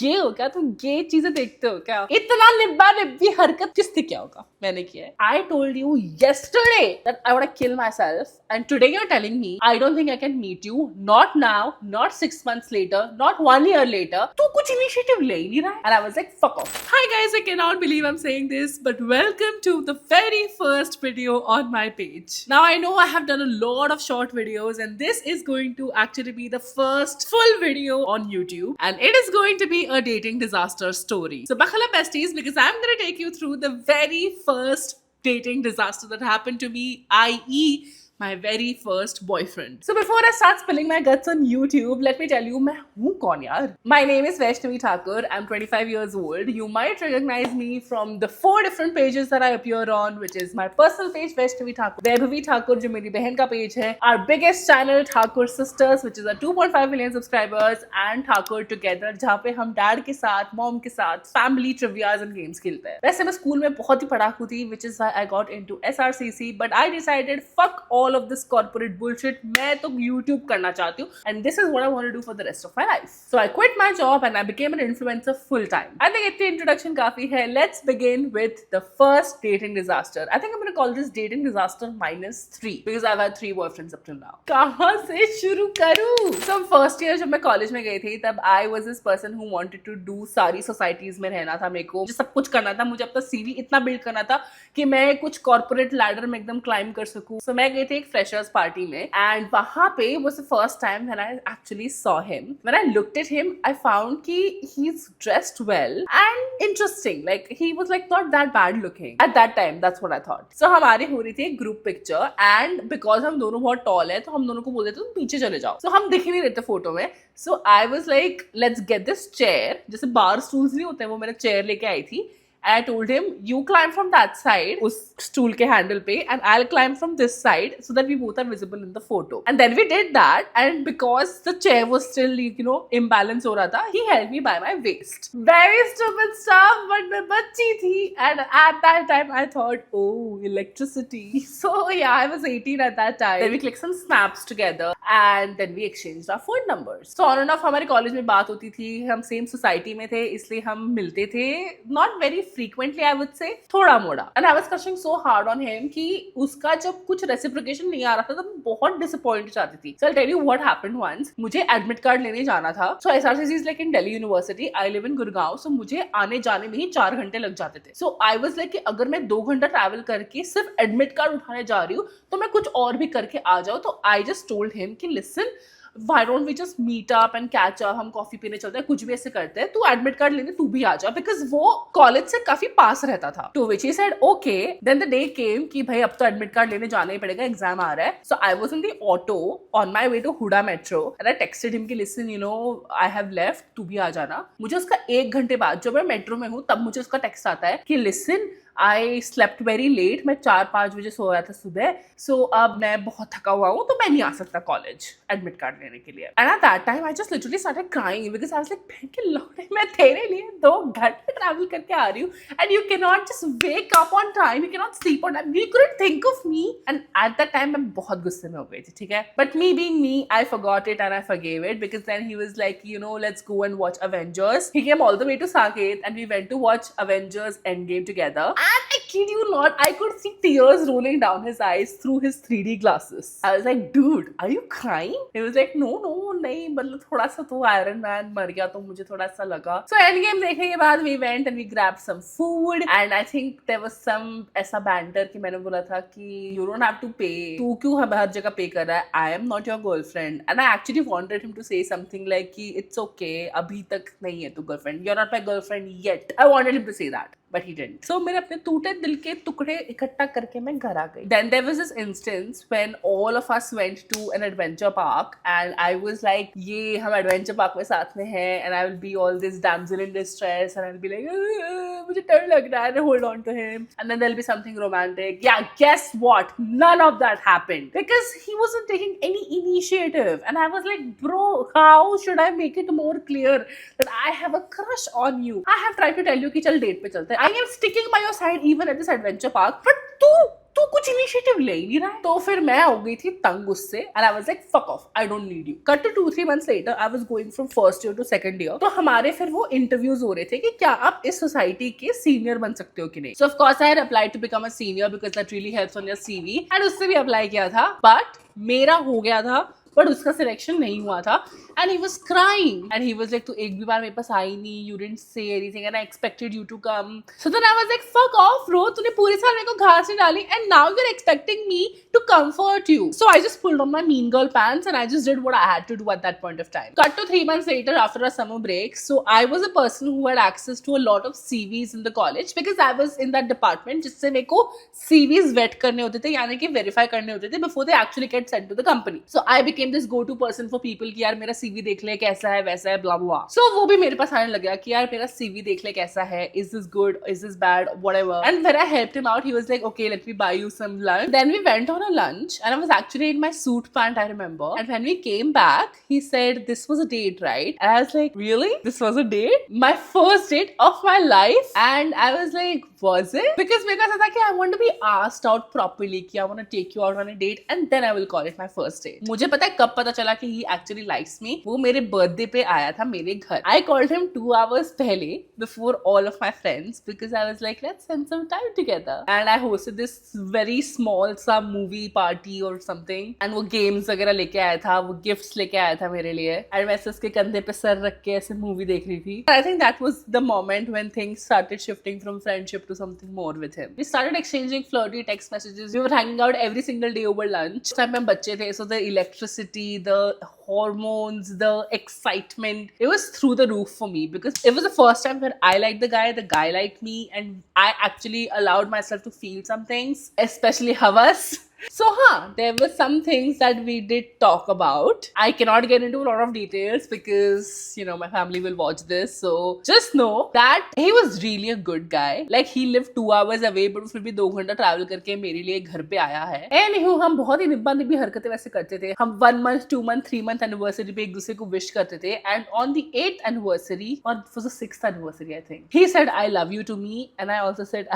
गे हो क्या? तुम गे चीजें देखते हो क्या? इतना निब्बा निब्बी हरकत किसने किया होगा? मैंने किया है. I told you yesterday that I want to kill myself, and today you're telling me I don't think I can meet you. Not now, not 6 months later, not 1 year later. तू कुछ initiative ले ही नहीं रहा है. And I was like, fuck off. Hi guys, I cannot believe I'm saying this, but welcome to the very first video on my page. Now I know I have done a lot of short videos, and this is going to actually be the first full video on YouTube, and it is going to be a dating disaster story. So buckle up besties, because I'm going to take you through the very first dating disaster that happened to me, i.e. my very first boyfriend. So before I start spilling my guts on YouTube, let me tell you, मैं हूँ कौन यार? My name is Vaishnavi Thakur. I'm 25 years old. You might recognize me from the 4 different pages that I appear on, which is my personal page Vaishnavi Thakur, Vaibhavi Thakur जो मेरी बहन का page है, our biggest channel Thakur Sisters, which is a 2.5 million subscribers, and Thakur Together, जहाँ पे हम dad के साथ, मॉम के साथ फैमिली ट्रिवियाज एंड गेम्स खेलते हैं. वैसे मैं स्कूल में बहुत ही पढ़ाकू थी, which is why I got into SRCC, but I decided fuck all of this corporate bullshit. मैं तो YouTube करना चाहती हूँ, and this is what I want to do for the rest of my life. So I quit my job and I became an influencer full time. I think इतनी introduction काफी है. Let's begin with the first dating disaster. I think I'm going to call this dating disaster -3 because I've had 3 boyfriends up till now. कहाँ से शुरू करूँ? So first year जब मैं college में गई थी, तब I was this person who wanted to do सारी societies में रहना था. मेरे को सब कुछ करना था. मुझे अपना CV इतना build करना था कि मैं कुछ corporate ladder में एकदम climb कर सकूँ. So मैं गई थी एक freshers party में, and वहाँ पे was the first time when I actually saw him. When I looked at him, I found कि he's dressed well and interesting. Like he was like not that bad looking at that time. That's what I thought. So हमारी हो रही थी एक group picture, and because हम दोनों बहुत tall है, तो हम दोनों को बोल देते तुम पीछे चले जाओ. So हम दिख ही नहीं रहते फोटो में. So I was like, let's get this chair. जैसे बार stools नहीं होते हैं, वो मैंने chair लेके आई थी. I told him, you climb from that side, उस stool के handle पे, and I'll climb from this side so that we both are visible in the photo. And then we did that, and because the chair was still, imbalance हो रहा था, he held me by my waist. Very stupid stuff, but मैं बच्ची थी, and at that time I thought, oh, electricity. So yeah, I was 18 at that time. Then we clicked some snaps together, and then we exchanged our phone numbers. So on and off हमारे college में बात होती थी, हम same society में थे, इसलिए हम मिलते थे. Not very frequently, I would say, थोड़ा मोड़ा. And I was crushing so hard on him कि उसका जब कुछ reciprocation नहीं आ रहा था, तब बहुत disappointed जाती थी. So I'll tell you what happened once. मुझे admit card लेने जाना था. So SRCC is like in Delhi University. I live in Gurgaon. So मुझे आने जाने में ही 4 घंटे लग जाते थे. So I was like कि अगर मैं 2 घंटा travel करके सिर्फ admit card उठाने जा रही हूँ, तो मैं कुछ और भी करके आ जाऊँ. तो I just told him कि listen, why don't we just meet up and catch up, हम कॉफी पीने चलते हैं, कुछ भी ऐसे करते हैं, तू एडमिट कार्ड लेने तू भी आ जा, बिकॉज वो कॉलेज से काफी पास रहता था. To which he said okay. Then the day came कि भाई अब तो एडमिट कार्ड लेने जाना ही पड़ेगा, एग्जाम आ रहा है. So I was in the auto on my way to Huda metro, and I texted him कि लिसन, आई हैव लेफ्ट, तू भी आ जाना. मुझे उसका 1 घंटे बाद, जब मैं मेट्रो में हूँ, तब मुझे उसका टेक्स्ट आता है कि listen, I slept very late, मैं 4-5 बजे सो रहा था सुबह, सो अब मैं बहुत थका हुआ हूँ, तो मैं नहीं आ सकता कॉलेज एडमिट कार्ड लेने के लिए. And at that time I just literally started crying because I was like, बहन के लौड़े, मैं तेरे लिए 2 घंटे ट्रैवल करके आ रही हूँ, and you can not just wake up on time, you can not sleep on time, you couldn't think of me. And at that time मैं बहुत गुस्से में हो गई थी, ठीक है, but me being me, I forgot it and I forgave it, because then he was like, let's go and watch Avengers. He came all the way to Saket and we went to watch Avengers end game together, and I kid you not, I could see tears rolling down his eyes through his 3D glasses. I was like, dude, are you crying? He was like, no, नहीं, मतलब थोड़ा सा तो Iron Man मर गया तो मुझे थोड़ा सा लगा. So Endgame देखने के बाद we went and we grabbed some food, and I think there was some ऐसा banter कि मैंने बोला था कि you don't have to pay. तू क्यों हर जगह पे कर रहा है? I am not your girlfriend. And I actually wanted him to say something like कि it's okay, अभी तक नहीं है तू girlfriend. You're not my girlfriend yet. I wanted him to say that. But he didn't. So मेरे अपने टूटे दिल के टुकड़े इकट्ठा करके मैं घर आ गई. Then there was this instance when all of us went to an adventure park, and I was like, ये हम adventure park में साथ में हैं, and I will be all this damsel in distress, and I'll be like, मुझे डर लग रहा है, and hold on to him, and then there'll be something romantic. Yeah, guess what? None of that happened because he wasn't taking any initiative, and I was like, bro, how should I make it more clear that I have a crush on you? I have tried to tell you कि चल date पे चलते हैं. I am sticking by your side even at this adventure park, but तू तू कुछ initiative ले ही नहीं रहा है। तो फिर मैं हो गई थी तंग उससे and I was like fuck off, I don't need you. Cut to 2-3 months later, I was going from first year to second year. तो हमारे फिर वो इंटरव्यूज हो रहे थे कि क्या आप इस सोसाइटी के सीनियर बन सकते हो कि नहीं। So of course I had applied to become a senior because that really helps on your CV and उससे भी अप्लाई किया था, बट मेरा हो गया था बट उसका सिलेक्शन नहीं हुआ था। And he was crying and he was like, तू एक भी बार मेरे पास आई नहीं, you didn't say anything and I expected you to come. So then I was like fuck off bro, तूने पूरे साल मेरे को घास नहीं डाली and now you are expecting me to comfort you. So I just pulled on my mean girl pants and I just did what I had to do at that point of time. Cut to 3 months later after a summer break. So I was a person who had access to a lot of CVs in the college because I was in that department जिससे मेरे को CVs vet करने होते थे, यानी कि verify करने होते थे before they actually get sent to the company. So I became this go-to person for people कि यार मेरा CV देख ले कैसा है वैसा है blah blah. So वो भी मेरे पास आने लग गया कि यार मेरा CV देख ले कैसा है, is this good, is this bad, whatever. And when I helped him out, he was like, okay, let me buy you some lunch. Then we went on a lunch and I was actually in my suit pant, I remember. And when we came back, he said, this was a date, right? And I was like, really? This was a date? My first date of my life? And I was like, was it? Because मेरे को ऐसा था कि I want to be asked out properly, कि I want to take you out on a date and then I will call it my first date. मुझे पता है कब पता चला कि he actually likes me. वो मेरे birthday पे आया था मेरे घर. I called him 2 hours पहले before all of my friends because I was like, let's spend some time together. And I hosted this very small सा movie party or something. And वो games वगैरह लेके आया था, वो gifts लेके आया था मेरे लिए. And मैं उसके कंधे पे सर रख के ऐसे movie देख रही थी. I think that was the moment when things started shifting from friendship to something more with him. We started exchanging flirty text messages. We were hanging out every single day over lunch. उस time में हम बच्चे थे, so the electricity, the hormones, the excitement, it was through the roof for me because it was the first time where I liked the guy liked me, and I actually allowed myself to feel some things, especially havas. So there were some things that we did talk about. I cannot get into a lot of details because, you know, my family will watch this. So just know that he was really a good guy. Like he lived 2 hours away, but फिर भी 2 घंटा travel करके मेरे लिए घर पे आया है. Anywho, हम बहुत ही निब्बा निब्बी हरकतें वैसे करते थे. हम 1 month, 2 month, 3 month anniversary पे एक दूसरे को wish करते थे. And on the 8th anniversary, or it was the 6th anniversary, I think, he said I love you to me, and I also said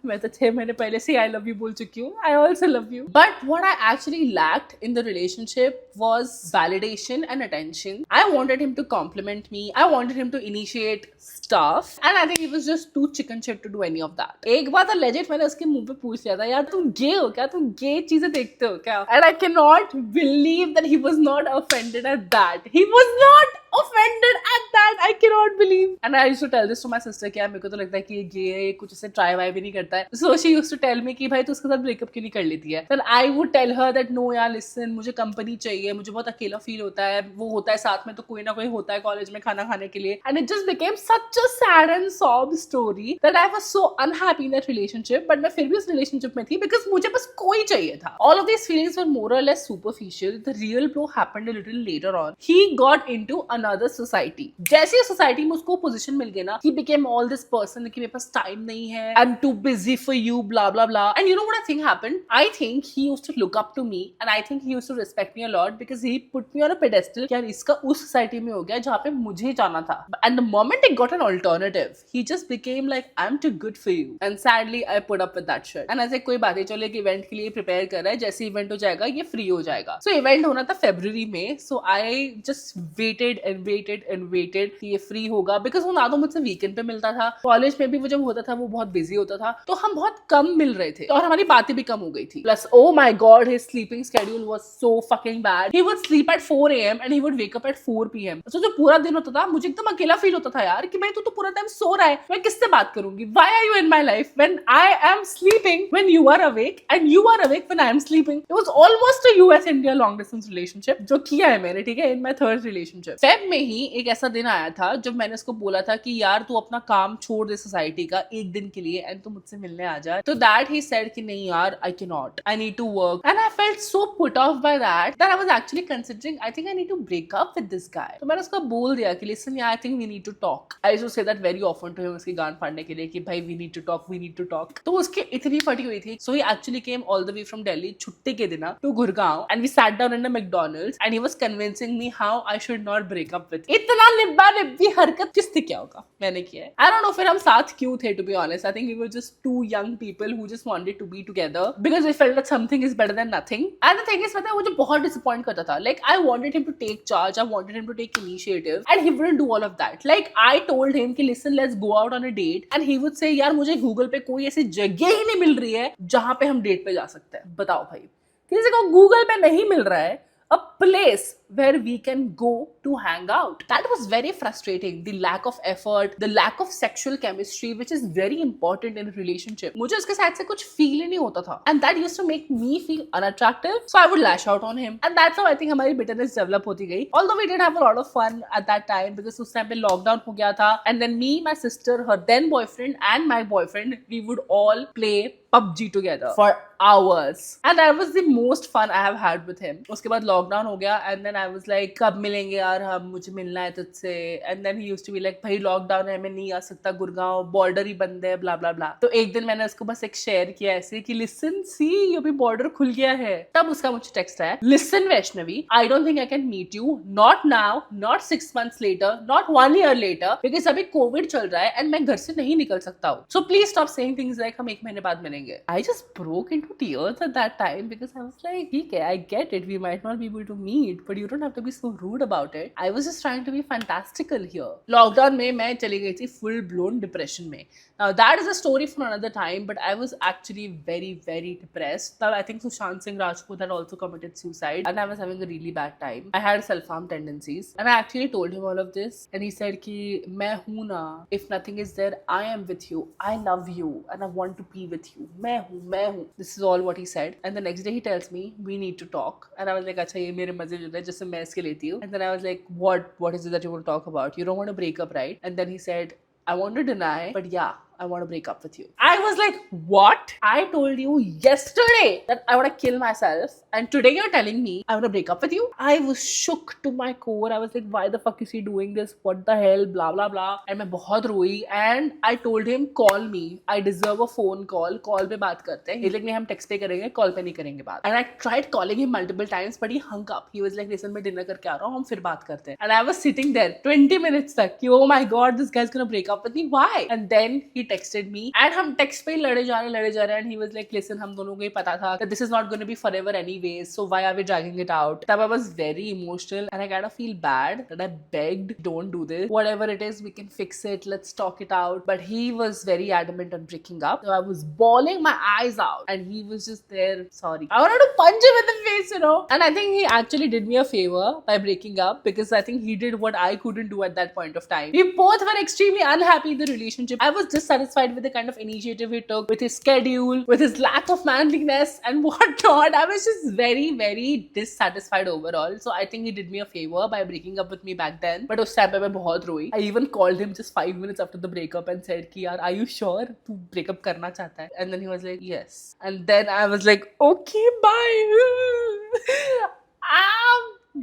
मैं तो 6 महीने पहले से I love you बोल चुकी हूँ. I also love you. But what I actually lacked in the relationship was validation and attention. I wanted him to compliment me. I wanted him to initiate stuff. And I think he was just too chicken shit to do any of that. एक बार तो legit मैंने उसके मुंह पे पूछ लिया था, यार तुम गे हो क्या? तुम गे चीजें देखते हो क्या? And I cannot believe that he was not offended at that. He was not offended at that. I cannot believe. And I used to tell this to my sister कि यार मेरे को तो लगता है कि ये गे है, ये कुछ ऐसे ट्राई वाई भी नहीं करता है. So she used to tell me कि भाई तू उसके साथ ब्रेकअप क्यों नहीं कर लेती है? Then I would tell her that no यार listen, मुझे कंपनी चाहिए, मुझे बहुत अकेला फील होता है, वो होता है साथ में तो कोई ना कोई होता है कॉलेज में खाना खाने के लिए. And it just became such a sad and sob story that I was so unhappy in that relationship. But मैं फिर भी उस relationship में थी because मुझे बस कोई चाहिए था. All of these feelings were more or less superficial. The real blow happened a little later on. He got into another society. जैसे society में उसको position मिल गया ना, he became all this person कि मेरे पास time नहीं है, I'm too busy for you, blah blah blah. And you know what I think happened? I think he used to look up to me, and I think he used to respect me a lot because he put me on a pedestal कि यार इसका उस society में हो गया जहाँ पे मुझे जाना था. And the moment he got an alternative, he just became like, I'm too good for you. And sadly, I put up with that shit. And ऐसे कोई बात नहीं, चलो एक event के लिए prepare कर रहा है, जैसे event हो जाएगा ये free हो जाएगा. So event होना था February में, so I just waited and waited and waited कि ये free होगा because वो ना तो मुझसे weekend पे मिलता था, college में भी वो जब होता था वो बहुत busy होता था, तो हम बहुत कम मिल रहे थे और हमारी बातें भी कम हो गई थी. Plus, oh my god, his sleeping schedule was so fucking bad. He would sleep at 4 AM and he would wake up at 4 PM. So जो पूरा दिन होता था मुझे एकदम अकेला फील होता था यार कि भाई तू तो पूरा टाइम सो रहा है, मैं किससे बात करूंगी? Why are you in my life when I am sleeping when you are awake and you are awake when I am sleeping? It was almost a US-India long distance relationship जो किया है मैंने, ठीक है, in my third relationship. Feb में ही एक ऐसा दिन आया था जब मैंने उसको बोला था कि यार तू अपना काम छोड़ दे सोसाइटी का एक दिन के लिए एंड तू मुझसे मिलने आ जा. तो that he said कि नहीं यार, I cannot, I need to work. And I felt so put off by that I was actually considering, I think I need to break up with this guy. तो मैंने उसको बोल दिया कि listen yeah, I think we need to talk. I used to say that very often to him उसकी गान फाड़ने के लिए कि भाई we need to talk, we need to talk. तो उसकी इतनी फटी हुई थी. So he actually came all the way from Delhi छुट्टी के दिन to Gurgaon, and we sat down in a McDonald's and he was convincing me how I should not break break up with you. इतना निब्बा निब्बी हरकत किसने किया होगा? मैंने किया है. I don't know फिर हम साथ क्यों थे, to be honest. I think we were just two young people who just wanted to be together because we felt that something is better than nothing. And the thing is, पता है मुझे बहुत disappoint करता था. Like I wanted him to take charge, I wanted him to take initiative, and he wouldn't do all of that. Like I told him कि listen, let's go out on a date, and he would say यार मुझे Google पे कोई ऐसी जगह ही नहीं मिल रही है जहाँ पे हम डेट पे जा सकते हैं. बताओ भाई, किसी को Google पे नहीं मिल रहा है a place where we can go to hang out. That was very frustrating. The lack of effort, the lack of sexual chemistry, which is very important in a relationship. मुझे उसके साथ से कुछ feel ही नहीं होता था. And that used to make me feel unattractive. So I would lash out on him. And that's how I think हमारी bitterness develop होती गई. Although we did have a lot of fun at that time because उस time पे lockdown हो गया था. And then me, my sister, her then boyfriend and my boyfriend, we would all play PUBG together for hours. And that was the most fun I have had with him. उसके बाद lockdown हो गया and then I was like कब मिलेंगे यार हम, मुझे मिलना है तुझसे. And then he used to be like भाई lockdown है, मैं नहीं आ सकता, गुड़गांव बॉर्डर ही बंद है, blah blah blah. तो एक दिन मैंने उसको बस एक शेयर किया ऐसे कि listen see अभी बॉर्डर खुल गया है. तब उसका मुझे टेक्स्ट आया, listen Vaishnavi, I don't think I can meet you, not now, not 6 months later, not 1 year later, because अभी कोविड चल रहा है and मैं घर से नहीं निकल सकता हूँ. So please stop saying things like हम एक महीने बाद मिलेंगे. I just broke into tears at that time because I was like, okay, I get it, we might not be able to meet, but you don't have to be so rude about it. I was just trying to be fantastical here. Lockdown में मैं चली गई थी full blown depression में. Now that is a story for another time, but I was actually very, very depressed. Now I think Sushant Singh Rajput had also committed suicide and I was having a really bad time. I had self-harm tendencies and I actually told him all of this and he said कि मैं हूँ ना, if nothing is there, I am with you, I love you and I want to be with you. मैं हूँ. This is all what he said. And the next day he tells me we need to talk. And I was like, अच्छा ये मेरे मजे जो है जैसे मैं इसके लेती हूँ. And then I was like, what is it that you want to talk about? You don't want to break up, right? And then he said, I want to deny, but yeah, I want to break up with you. I was like, what? I told you yesterday that I want to kill myself and today you're telling me I want to break up with you? I was shook to my core. I was like, why the fuck is he doing this? What the hell? Blah, blah, blah. And मैं बहुत रोई and I told him, call me. I deserve a phone call. Call पे बात करते हैं. He's like, नहीं हम text पे करेंगे, call पे नहीं करेंगे बात. And I tried calling him multiple times but he hung up. He was like, listen मैं dinner करके आ रहा हूँ, हम फिर बात करते हैं. And I was sitting there 20 minutes तक कि oh my god, this guy's gonna break up with me. Why? And then he texted me and हम text पे ही लड़े जा रहे हैं and he was like, listen हम दोनों को ही पता था that this is not going to be forever anyways, so why are we dragging it out? तब I was very emotional and I kind of feel bad that I begged, don't do this, whatever it is we can fix it, let's talk it out. But he was very adamant on breaking up, so I was bawling my eyes out and he was just there, sorry. I wanted to punch him in the face, you know. And I think he actually did me a favor by breaking up because I think he did what I couldn't do at that point of time. We both were extremely unhappy in the relationship. I was dissatisfied with the kind of initiative he took, with his schedule, with his lack of manliness and whatnot. I was just very, very dissatisfied overall. So I think he did me a favor by breaking up with me back then. But उस time पे मैं बहुत रोई. I even called him just 5 minutes after the breakup and said कि यार, are you sure तू breakup करना चाहता है? And then he was like, yes. And then I was like, okay, bye.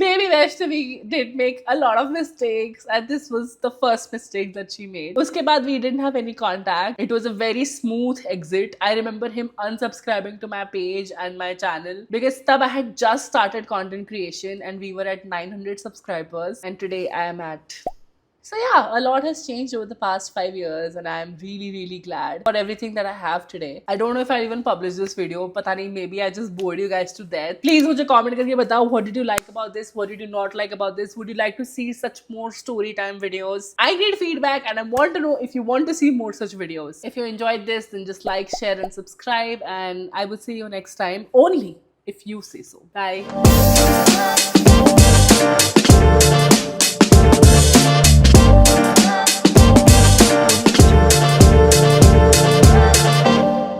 Baby Vaishnavi did make a lot of mistakes and this was the first mistake that she made. Uske baad we didn't have any contact. It was a very smooth exit. I remember him unsubscribing to my page and my channel because tab I had just started content creation and we were at 900 subscribers and today I am at... So yeah, a lot has changed over the past 5 years and I am really, really glad for everything that I have today. I don't know if I even published this video. Pata nahi, maybe I just bored you guys to death. Please mujhe comment karke batao, what did you like about this? What did you not like about this? Would you like to see such more story time videos? I need feedback and I want to know if you want to see more such videos. If you enjoyed this, then just like, share and subscribe and I will see you next time only if you say so. Bye.